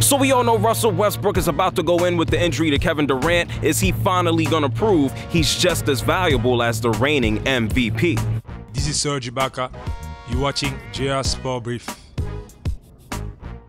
So we all know Russell Westbrook is about to go in with the injury to Kevin Durant. Is he finally going to prove he's just as valuable as the reigning MVP? This is Serge Ibaka. You're watching JRSportBrief.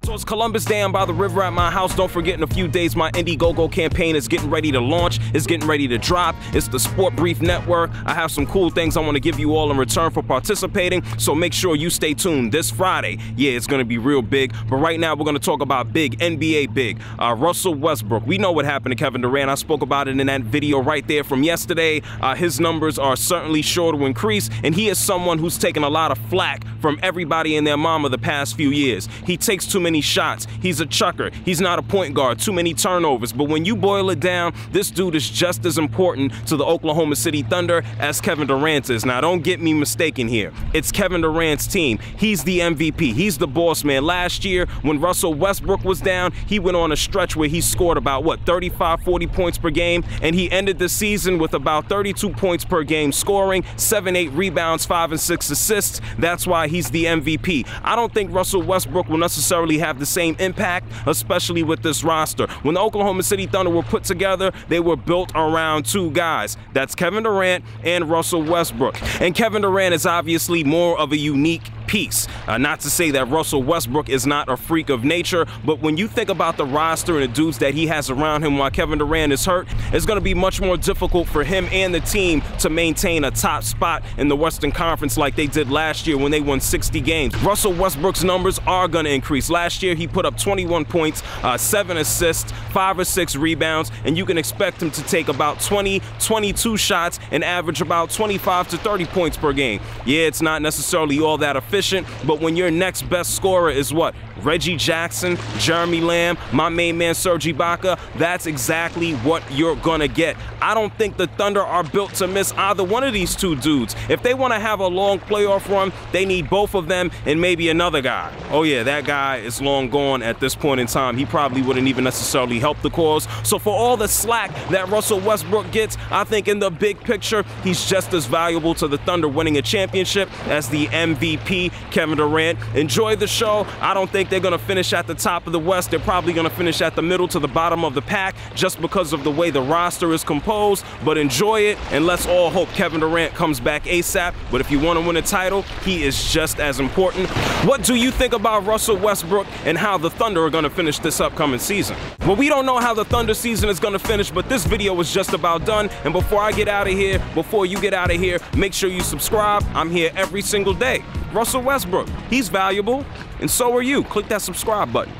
So it's Columbus Day. I'm by the river at my house. Don't forget, in a few days, my Indiegogo campaign is getting ready to launch. It's getting ready to drop. It's the Sport Brief Network. I have some cool things I want to give you all in return for participating, so make sure you stay tuned this Friday. Yeah, it's going to be real big, but right now we're going to talk about big, NBA big. Russell Westbrook. We know what happened to Kevin Durant. I spoke about it in that video right there from yesterday. His numbers are certainly sure to increase, and he is someone who's taken a lot of flack from everybody and their mama the past few years. He takes too many shots. He's a chucker. He's not a point guard. Too many turnovers. But when you boil it down, this dude is just as important to the Oklahoma City Thunder as Kevin Durant is. Now, don't get me mistaken here. It's Kevin Durant's team. He's the MVP. He's the boss man. Last year, when Russell Westbrook was down, he went on a stretch where he scored about, 35, 40 points per game, and he ended the season with about 32 points per game scoring, 7, 8 rebounds, 5 and 6 assists. That's why he's the MVP. I don't think Russell Westbrook will necessarily have the same impact, especially with this roster. When the Oklahoma City Thunder were put together, they were built around two guys. That's Kevin Durant and Russell Westbrook. And Kevin Durant is obviously more of a unique piece. Not to say that Russell Westbrook is not a freak of nature, but when you think about the roster and the dudes that he has around him while Kevin Durant is hurt, it's going to be much more difficult for him and the team to maintain a top spot in the Western Conference like they did last year when they won 60 games. Russell Westbrook's numbers are going to increase. Last year, he put up 21 points, 7 assists, 5 or 6 rebounds, and you can expect him to take about 20, 22 shots and average about 25 to 30 points per game. Yeah, it's not necessarily all that efficient, but when your next best scorer is what? Reggie Jackson, Jeremy Lamb, my main man Serge Ibaka, that's exactly what you're gonna get. I don't think the Thunder are built to miss either one of these two dudes. If they want to have a long playoff run, they need both of them and maybe another guy. Oh yeah, that guy is long gone at this point in time. He probably wouldn't even necessarily help the cause. So for all the slack that Russell Westbrook gets, I think in the big picture, he's just as valuable to the Thunder winning a championship as the MVP, Kevin Durant. Enjoy the show. I don't think they're going to finish at the top of the West. They're probably going to finish at the middle to the bottom of the pack just because of the way the roster is composed. But enjoy it, and let's all hope Kevin Durant comes back ASAP. But if you want to win a title, he is just as important. What do you think about Russell Westbrook and how the Thunder are going to finish this upcoming season? Well, we don't know how the Thunder season is going to finish, but this video is just about done. And before I get out of here, before you get out of here, make sure you subscribe. I'm here every single day. Russell Westbrook, he's valuable, and so are you. Click that subscribe button.